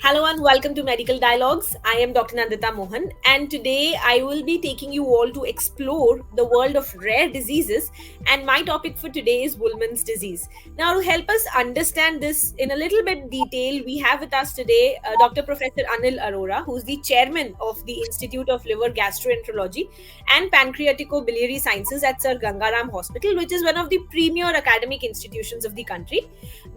Hello and welcome to Medical Dialogues. I am Dr. Nandita Mohan, and today I will be taking you all to explore the world of rare diseases. And my topic for today is Wolman's disease. Now, to help us understand this in a little bit detail, we have with us today Dr. Professor Anil Arora, who is the chairman of the Institute of Liver Gastroenterology and Pancreatico-Biliary Sciences at Sir Gangaram Hospital, which is one of the premier academic institutions of the country.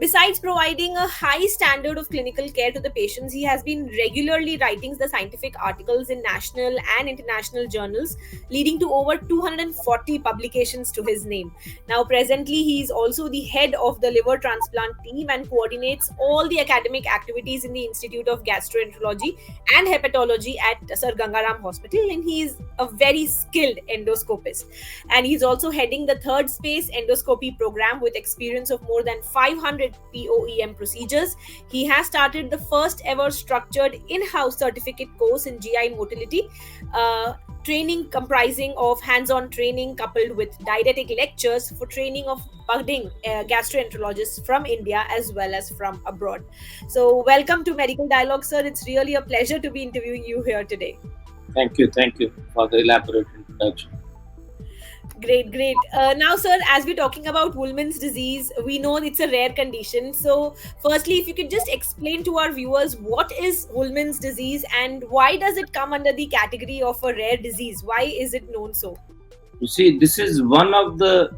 Besides providing a high standard of clinical care to the patients, he has been regularly writing the scientific articles in national and international journals, leading to over 240 publications to his name. Now, presently, he is also the head of the liver transplant team and coordinates all the academic activities in the Institute of Gastroenterology and Hepatology at Sir Gangaram Hospital, and he is a very skilled endoscopist. And he's also heading the third space endoscopy program with experience of more than 500 POEM procedures. He has started the first ever structured in-house certificate course in GI motility, training comprising of hands-on training coupled with didactic lectures for training of budding gastroenterologists from India as well as from abroad. So welcome to Medical Dialogue, sir. It's really a pleasure to be interviewing you here today. Thank you for the elaborate introduction. Great. Now, sir, as we're talking about Wolman's disease, we know it's a rare condition. So, firstly, if you could just explain to our viewers what is Wolman's disease and why does it come under the category of a rare disease? Why is it known so? You see, this is one of the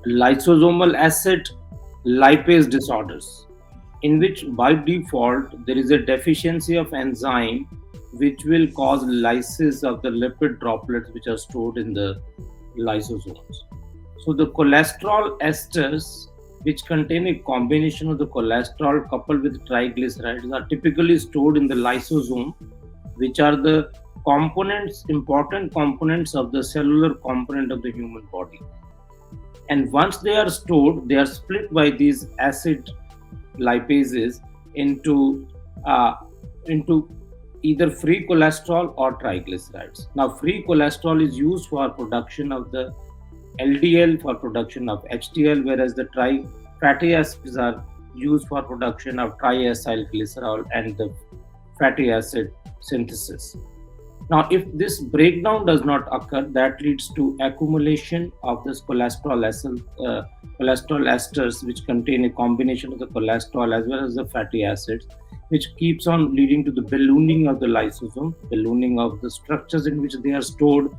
lysosomal acid lipase disorders, in which by default there is a deficiency of enzyme which will cause lysis of the lipid droplets which are stored in the lysosomes. So the cholesterol esters, which contain a combination of the cholesterol coupled with triglycerides, are typically stored in the lysosome, which are the important components of the cellular component of the human body. And once they are stored, they are split by these acid lipases into either free cholesterol or triglycerides. Now, free cholesterol is used for production of the LDL, for production of HDL, whereas the fatty acids are used for production of triacylglycerol and the fatty acid synthesis. Now, if this breakdown does not occur, that leads to accumulation of this cholesterol esters, which contain a combination of the cholesterol as well as the fatty acids, which keeps on leading to the ballooning of the lysosome, ballooning of the structures in which they are stored,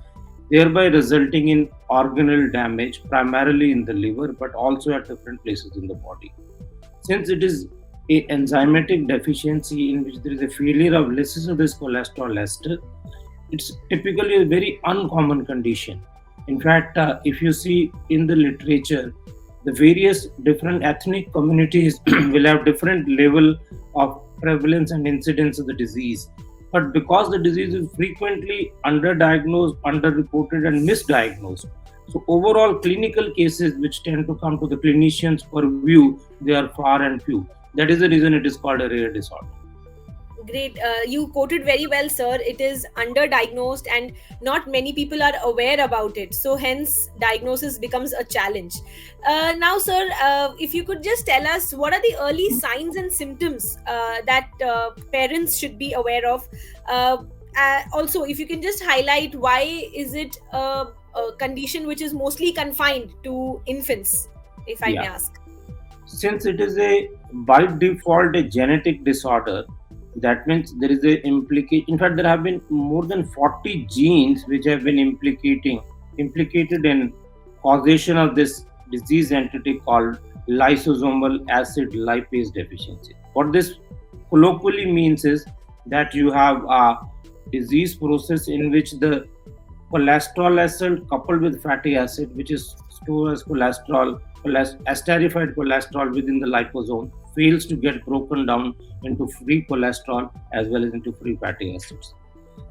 thereby resulting in organelle damage, primarily in the liver, but also at different places in the body. Since it is a enzymatic deficiency in which there is a failure of lysis of this cholesterol ester, it's typically a very uncommon condition. In fact, if you see in the literature, the various different ethnic communities will have different level of prevalence and incidence of the disease. But because the disease is frequently underdiagnosed, underreported, and misdiagnosed, so overall clinical cases which tend to come to the clinician's purview, they are far and few. That is the reason it is called a rare disorder. Great. You quoted very well, sir. It is underdiagnosed and not many people are aware about it. So hence diagnosis becomes a challenge. Now, sir, if you could just tell us what are the early signs and symptoms that parents should be aware of. Also, if you can just highlight why is it a condition which is mostly confined to infants, if I may ask. Since it is by default a genetic disorder, that means there is a implication. In fact, there have been more than 40 genes which have been implicated in causation of this disease entity called lysosomal acid lipase deficiency. What this colloquially means is that you have a disease process in which the cholesterol acid coupled with fatty acid, which is stored as esterified cholesterol within the liposome, fails to get broken down into free cholesterol as well as into free fatty acids.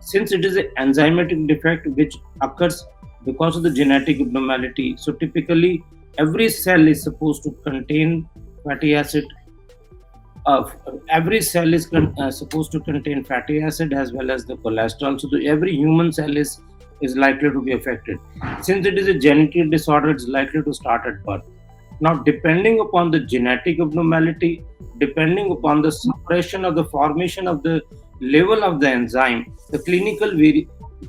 Since it is an enzymatic defect which occurs because of the genetic abnormality, so typically every cell is supposed to contain fatty acid. Every cell is supposed to contain fatty acid as well as the cholesterol. So every human cell is likely to be affected. Since it is a genetic disorder, it's likely to start at birth. Now, depending upon the genetic abnormality, depending upon the suppression of the formation of the level of the enzyme, the clinical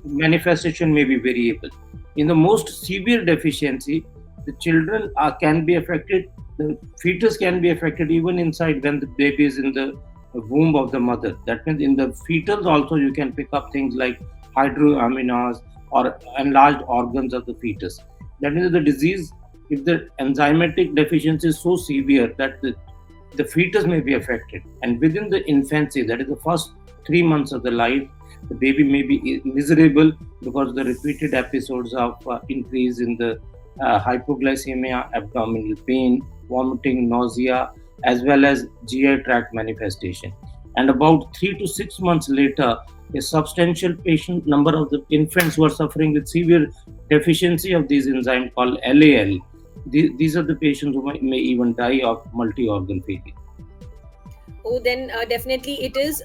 manifestation may be variable. In the most severe deficiency, the children can be affected, the fetus can be affected even inside when the baby is in the womb of the mother. That means in the fetals also you can pick up things like hydroaminas or enlarged organs of the fetus. That means the disease, if the enzymatic deficiency is so severe that the fetus may be affected, and within the infancy, that is the first 3 months of the life, the baby may be miserable because of the repeated episodes of increase in the hypoglycemia, abdominal pain, vomiting, nausea, as well as GI tract manifestation. And about 3 to 6 months later, a substantial patient number of the infants who are suffering with severe deficiency of these enzymes called LAL. These are the patients who may even die of multi-organ failure. Oh, then definitely it is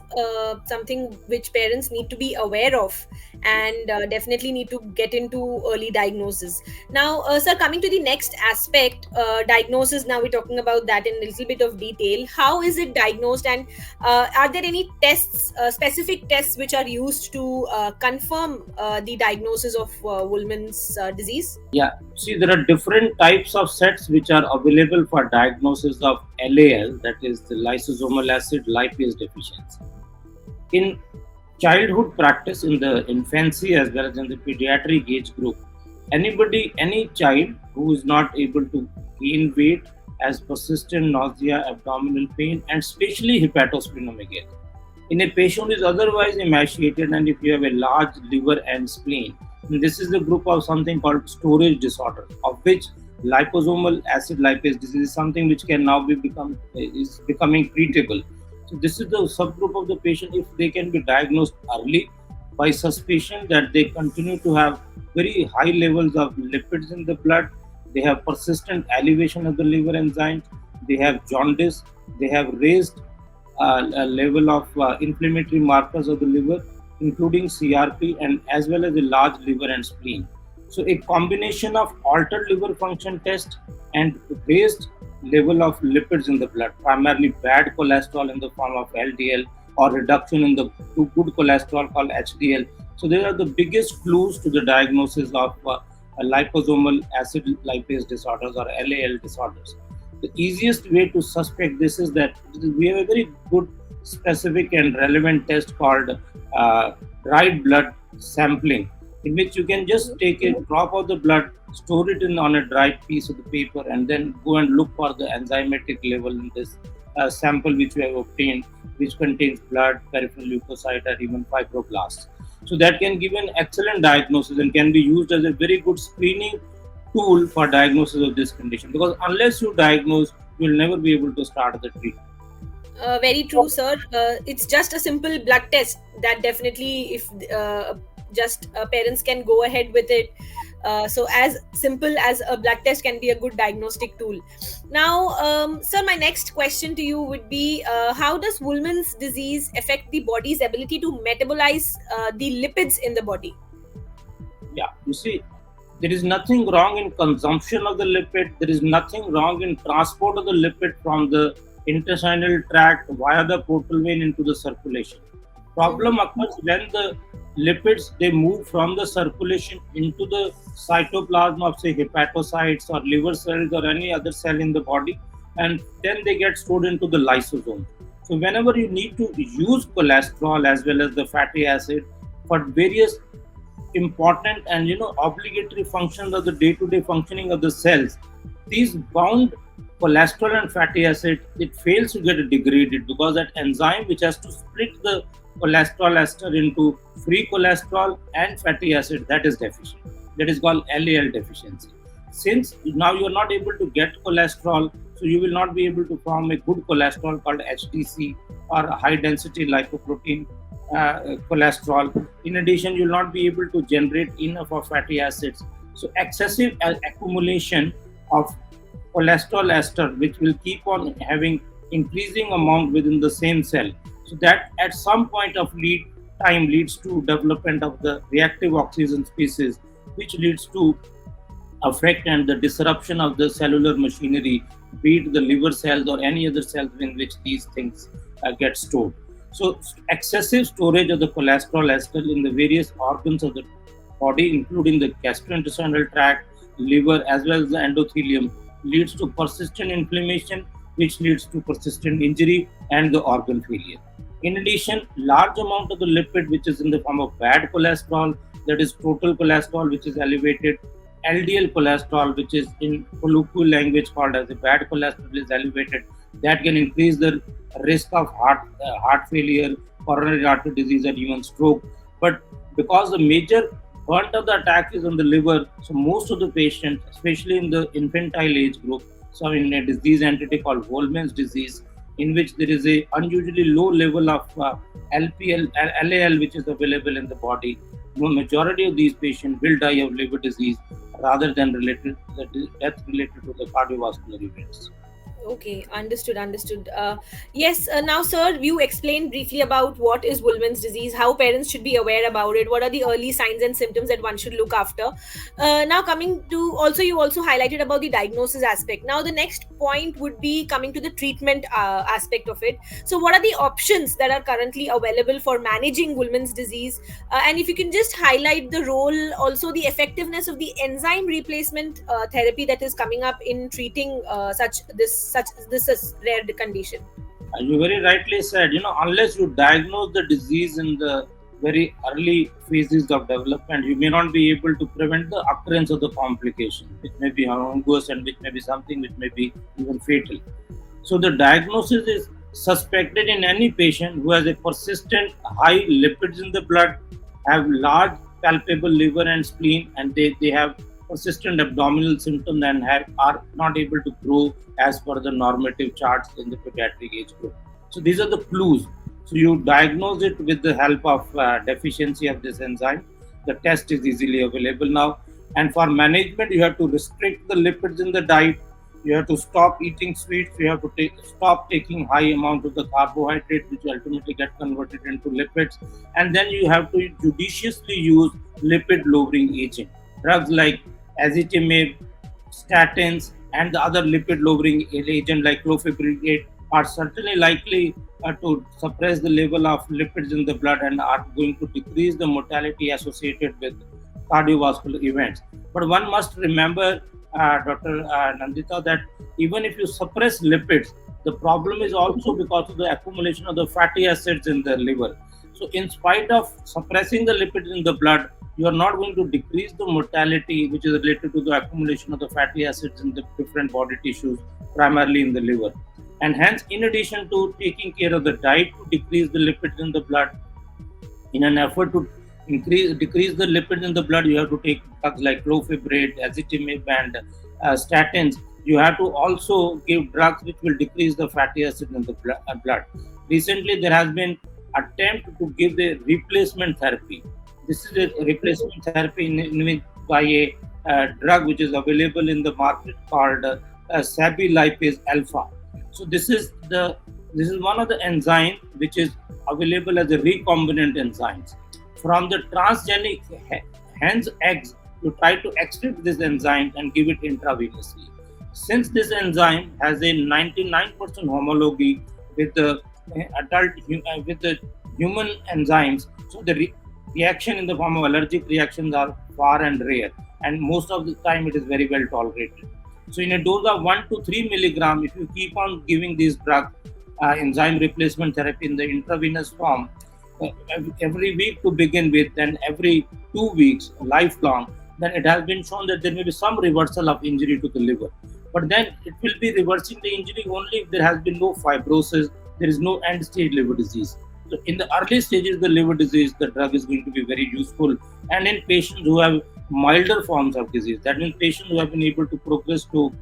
something which parents need to be aware of, and definitely need to get into early diagnosis. Now, sir, coming to the next aspect, diagnosis. Now we're talking about that in a little bit of detail. How is it diagnosed, and are there any tests, specific tests, which are used to confirm the diagnosis of Wolman's disease? Yeah, see, there are different types of sets which are available for diagnosis of LAL, that is the lysosomal acid lipase deficiency. In childhood practice, in the infancy as well as in the pediatric age group, any child who is not able to gain weight, has persistent nausea, abdominal pain, and especially hepatosplenomegaly. In a patient who is otherwise emaciated, and if you have a large liver and spleen, this is the group of something called storage disorder, of which liposomal acid lipase disease is something which can now is becoming treatable. So this is the subgroup of the patient. If they can be diagnosed early by suspicion that they continue to have very high levels of lipids in the blood, they have persistent elevation of the liver enzymes, they have jaundice, they have raised a level of inflammatory markers of the liver, including CRP, and as well as a large liver and spleen. So a combination of altered liver function test and raised level of lipids in the blood, primarily bad cholesterol in the form of LDL or reduction in the good cholesterol called HDL. So they are the biggest clues to the diagnosis of liposomal acid lipase disorders or LAL disorders. The easiest way to suspect this is that we have a very good, specific, and relevant test called dried blood sampling, in which you can just take a drop of the blood, store it on a dried piece of the paper, and then go and look for the enzymatic level in this sample which we have obtained, which contains blood, peripheral leukocyte, or even fibroblasts. So that can give an excellent diagnosis and can be used as a very good screening tool for diagnosis of this condition, because unless you diagnose, you will never be able to start the treatment. Very true, sir. It's just a simple blood test that definitely, if just parents can go ahead with it. So as simple as a blood test can be a good diagnostic tool. Now, sir, my next question to you would be, how does Wolman's disease affect the body's ability to metabolize the lipids in the body? Yeah, you see, there is nothing wrong in consumption of the lipid. There is nothing wrong in transport of the lipid from the intestinal tract via the portal vein into the circulation. Problem occurs when the lipids, they move from the circulation into the cytoplasm of, say, hepatocytes or liver cells or any other cell in the body, and then they get stored into the lysosome. So whenever you need to use cholesterol as well as the fatty acid for various important and obligatory functions of the day-to-day functioning of the cells, these bound cholesterol and fatty acid, it fails to get degraded because that enzyme which has to split the cholesterol ester into free cholesterol and fatty acid, that is deficient. That is called LAL deficiency. Since now you are not able to get cholesterol, so you will not be able to form a good cholesterol called HDC or high density lipoprotein cholesterol. In addition, you will not be able to generate enough of fatty acids. So excessive accumulation of cholesterol ester, which will keep on having increasing amount within the same cell. So that at some point of time leads to development of the reactive oxygen species, which leads to affect and the disruption of the cellular machinery, be it the liver cells or any other cells in which these things get stored. So, excessive storage of the cholesterol ester in the various organs of the body, including the gastrointestinal tract, liver, as well as the endothelium, leads to persistent inflammation, which leads to persistent injury and the organ failure. In addition, large amount of the lipid, which is in the form of bad cholesterol, that is total cholesterol, which is elevated, LDL cholesterol, which is in colloquial language called as a bad cholesterol, is elevated. That can increase the risk of heart failure, coronary artery disease, and even stroke. But because the major brunt of the attack is on the liver, so most of the patients, especially in the infantile age group, so in a disease entity called Wolman's disease, in which there is a unusually low level of LPL, LAL, which is available in the body. The majority of these patients will die of liver disease rather than related the death related to the cardiovascular events. Okay, understood, understood. Yes, now, sir, you explained briefly about what is Wolman's disease, how parents should be aware about it, what are the early signs and symptoms that one should look after. Now, coming to also, you also highlighted about the diagnosis aspect. Now, the next point would be coming to the treatment aspect of it. So, what are the options that are currently available for managing Wolman's disease? And if you can just highlight the role, also the effectiveness of the enzyme replacement therapy that is coming up in treating such this is rare condition. You very rightly said, unless you diagnose the disease in the very early phases of development, you may not be able to prevent the occurrence of the complication, which may be harmful and which may be something which may be even fatal. So the diagnosis is suspected in any patient who has a persistent high lipids in the blood, have large palpable liver and spleen, and they have persistent abdominal symptoms and are not able to grow as per the normative charts in the pediatric age group. So these are the clues. So you diagnose it with the help of deficiency of this enzyme. The test is easily available now. And for management, you have to restrict the lipids in the diet. You have to stop eating sweets. You have to stop taking high amount of the carbohydrate, which ultimately get converted into lipids. And then you have to judiciously use lipid lowering agent. Drugs like ezetimibe, statins, and the other lipid lowering agent like clofepridate are certainly likely to suppress the level of lipids in the blood and are going to decrease the mortality associated with cardiovascular events. But one must remember, Dr. Nandita, that even if you suppress lipids, the problem is also because of the accumulation of the fatty acids in the liver. So, in spite of suppressing the lipids in the blood, you are not going to decrease the mortality which is related to the accumulation of the fatty acids in the different body tissues, primarily in the liver. And hence, in addition to taking care of the diet to decrease the lipids in the blood, in an effort to decrease the lipids in the blood, you have to take drugs like clofepridate, ezetimibe, and statins. You have to also give drugs which will decrease the fatty acid in the blood. Recently, there has been attempt to give the replacement therapy. This is a replacement therapy by a drug which is available in the market called Sabi lipase alpha. So this is one of the enzymes which is available as a recombinant enzymes. From the transgenic hen's eggs, you try to extract this enzyme and give it intravenously. Since this enzyme has a 99% homology with the with the human enzymes, so the reaction in the form of allergic reactions are far and rare, and most of the time it is very well tolerated. So in a dose of 1 to 3 milligram, if you keep on giving these drugs, enzyme replacement therapy in the intravenous form, every week to begin with, and every 2 weeks, lifelong, then it has been shown that there may be some reversal of injury to the liver. But then it will be reversing the injury only if there has been no fibrosis, there is no end stage liver disease. So in the early stages of the liver disease, the drug is going to be very useful. And in patients who have milder forms of disease, that means patients who have been able to progress to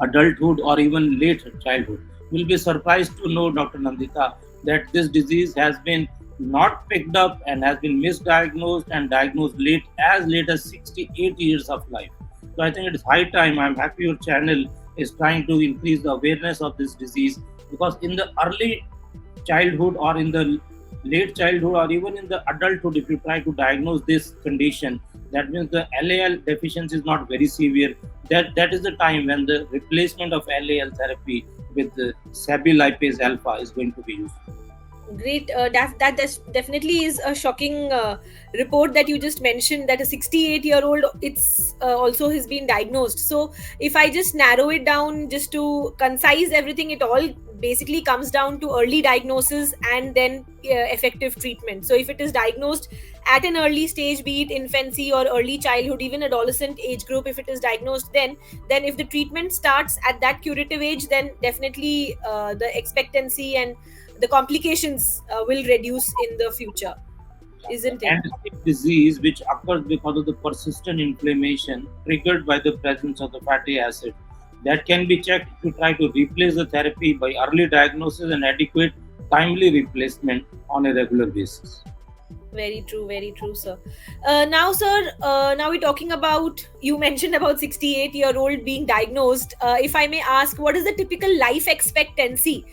adulthood or even late childhood, will be surprised to know, Dr. Nandita, that this disease has been not picked up and has been misdiagnosed and diagnosed late as 68 years of life. So I think it is high time. I'm happy your channel is trying to increase the awareness of this disease, because in the early childhood or in the late childhood or even in the adulthood, if you try to diagnose this condition, That means the LAL deficiency is not very severe. That is the time when the replacement of LAL therapy with the SABI lipase alpha is going to be used. Great. That definitely is a shocking report that you just mentioned, that a 68-year-old, it's also has been diagnosed. So if I just narrow it down, just to concise everything, it all basically comes down to early diagnosis and then effective treatment. So if it is diagnosed at an early stage, be it infancy or early childhood, even adolescent age group, if it is diagnosed, then if the treatment starts at that curative age, then definitely the expectancy and the complications will reduce in the future, isn't it? And disease which occurs because of the persistent inflammation triggered by the presence of the fatty acid, that can be checked to try to replace the therapy by early diagnosis and adequate timely replacement on a regular basis. Very true, sir. Now, sir, now we're talking about, you mentioned about 68-year-old being diagnosed. If I may ask, what is the typical life expectancy?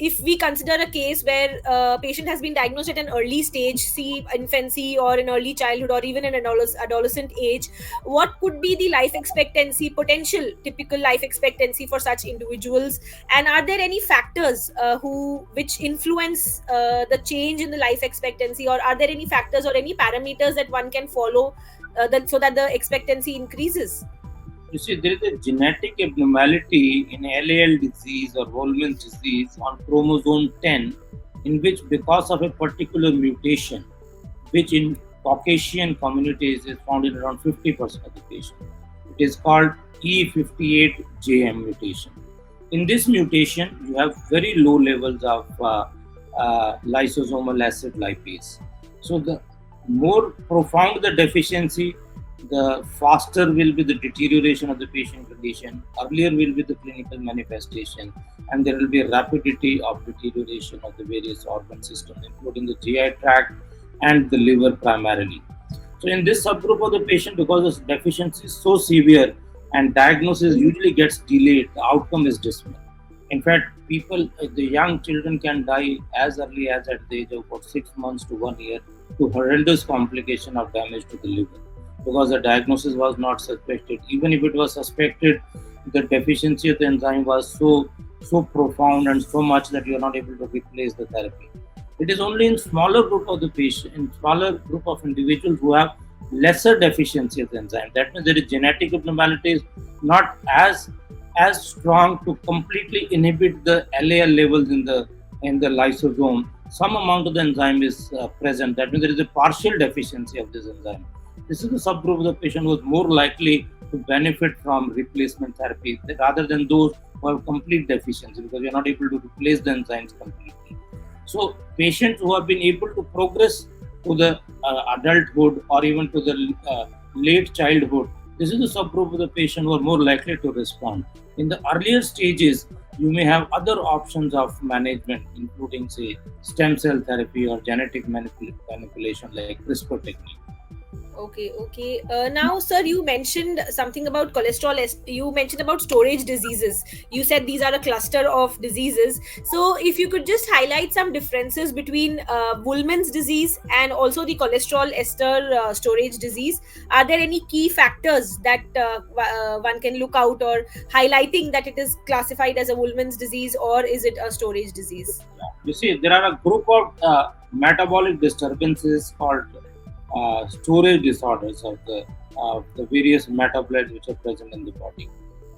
If we consider a case where a patient has been diagnosed at an early stage, see infancy or in early childhood or even in an adolescent age, what could be the life expectancy, potential typical life expectancy for such individuals? And are there any factors who which influence the change in the life expectancy, or are there any factors or any parameters that one can follow so that the expectancy increases? You see, there is a genetic abnormality in LAL disease or Wolman disease on chromosome 10, in which, because of a particular mutation, which in Caucasian communities is found in around 50% of the patients, it is called E58JM mutation. In this mutation, you have very low levels of lysosomal acid lipase. So, the more profound the deficiency, the faster will be the deterioration of the patient condition, earlier will be the clinical manifestation, and there will be a rapidity of deterioration of the various organ systems, including the GI tract and the liver primarily. So, in this subgroup of the patient, because the deficiency is so severe and diagnosis usually gets delayed, the outcome is dismal. In fact, the young children can die as early as at the age of about 6 months to 1 year to horrendous complication of damage to the liver, because the diagnosis was not suspected. Even if it was suspected, the deficiency of the enzyme was so profound and so much that you are not able to replace the therapy. It is only in smaller group of the patient, in smaller group of individuals who have lesser deficiency of the enzyme. That means there is genetic abnormalities not as strong to completely inhibit the LAL levels in the lysosome. Some amount of the enzyme is present. That means there is a partial deficiency of this enzyme. This is the subgroup of the patient who is more likely to benefit from replacement therapy rather than those who have complete deficiency, because you're not able to replace the enzymes completely. So, patients who have been able to progress to the adulthood or even to the late childhood, this is the subgroup of the patient who are more likely to respond. In the earlier stages, you may have other options of management, including, say, stem cell therapy or genetic manipulation like CRISPR technique. Okay. Now, sir, you mentioned something about cholesterol. You mentioned about storage diseases. You said these are a cluster of diseases. So, if you could just highlight some differences between Wolman's disease and also the cholesterol ester storage disease. Are there any key factors that one can look out, or highlighting that it is classified as a Wolman's disease, or is it a storage disease? You see, there are a group of metabolic disturbances called storage disorders of the various metabolites which are present in the body.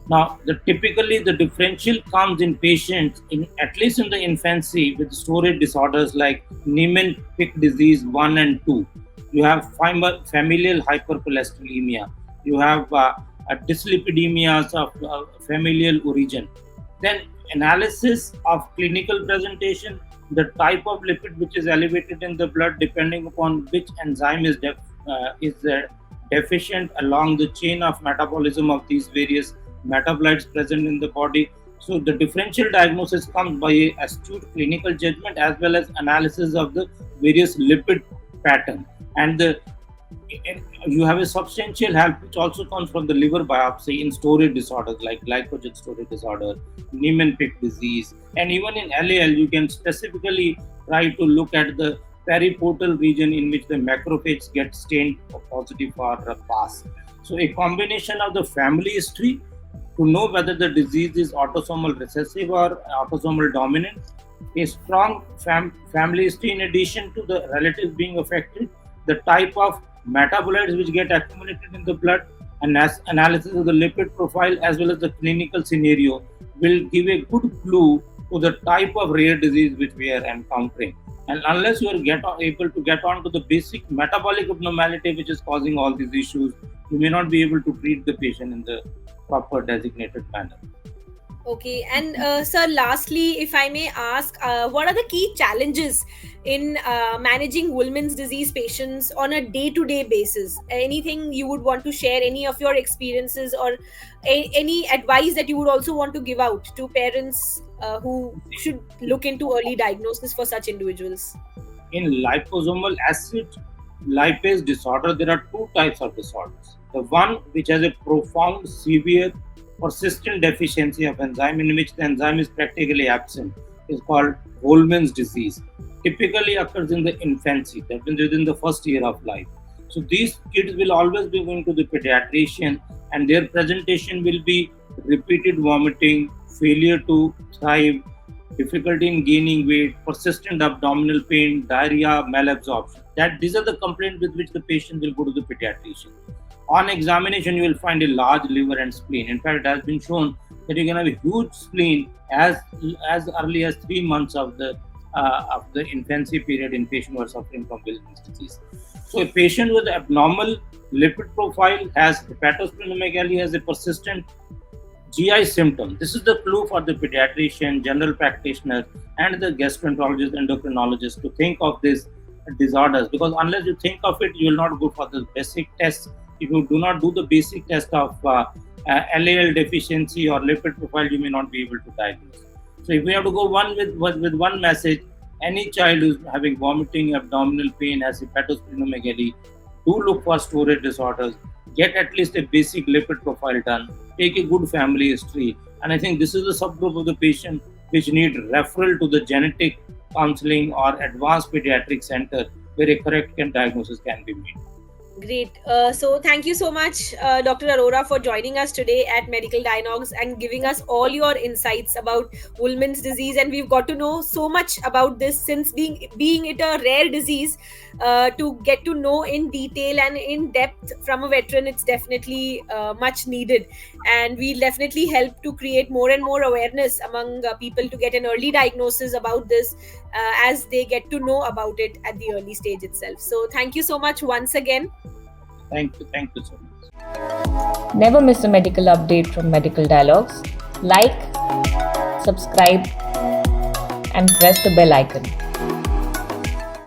Now, typically the differential comes in patients in at least in the infancy with storage disorders like Niemann-Pick disease 1 and 2. You have familial hypercholesterolemia. You have dyslipidemias of familial origin. Then analysis of clinical presentation, the type of lipid which is elevated in the blood depending upon which enzyme is deficient along the chain of metabolism of these various metabolites present in the body. So the differential diagnosis comes by a astute clinical judgment as well as analysis of the various lipid pattern, and you have a substantial help which also comes from the liver biopsy in storage disorders like glycogen storage disorder, Niemann-Pick disease, and even in LAL you can specifically try to look at the periportal region in which the macrophages get stained positive for PAS. So a combination of the family history to know whether the disease is autosomal recessive or autosomal dominant, a strong family history in addition to the relatives being affected, the type of metabolites which get accumulated in the blood, and analysis of the lipid profile as well as the clinical scenario will give a good clue to the type of rare disease which we are encountering. And unless you are able to get on to the basic metabolic abnormality which is causing all these issues, you may not be able to treat the patient in the proper designated manner. Okay, and sir, lastly, if I may ask, what are the key challenges in managing Wolman's disease patients on a day-to-day basis? Anything you would want to share, any of your experiences, or any advice that you would also want to give out to parents who should look into early diagnosis for such individuals? In liposomal acid lipase disorder, there are two types of disorders. The one which has a profound, severe, persistent deficiency of enzyme, in which the enzyme is practically absent, is called Wolman's disease. Typically occurs in the infancy, that means within the first year of life. So these kids will always be going to the pediatrician, and their presentation will be repeated vomiting, failure to thrive, difficulty in gaining weight, persistent abdominal pain, diarrhea, malabsorption. That these are the complaints with which the patient will go to the pediatrician. On examination, you will find a large liver and spleen. In fact, it has been shown that you can have a huge spleen as early as 3 months of the infancy period in patient who are suffering from Wolman's disease. So, a patient with abnormal lipid profile has hepatosplenomegaly, has a persistent GI symptom. This is the clue for the pediatrician, general practitioner, and the gastroenterologist, endocrinologist to think of these disorders, because unless you think of it, you will not go for the basic tests. If you do not do the basic test of LAL deficiency or lipid profile, you may not be able to diagnose. So, if we have to go with one message, any child who is having vomiting, abdominal pain, has hepatosplenomegaly, do look for storage disorders. Get at least a basic lipid profile done. Take a good family history, and I think this is the subgroup of the patient which need referral to the genetic counseling or advanced pediatric center where a correct diagnosis can be made. Great. So thank you so much, Dr. Arora, for joining us today at Medical Dialogues and giving us all your insights about Wolman's disease. And we've got to know so much about this, since being it a rare disease, to get to know in detail and in depth from a veteran, it's definitely much needed. And we'll definitely help to create more and more awareness among people to get an early diagnosis about this as they get to know about it at the early stage itself. So thank you so much once again. Thank you so much. Never miss a medical update from Medical Dialogues. Like, subscribe, and press the bell icon.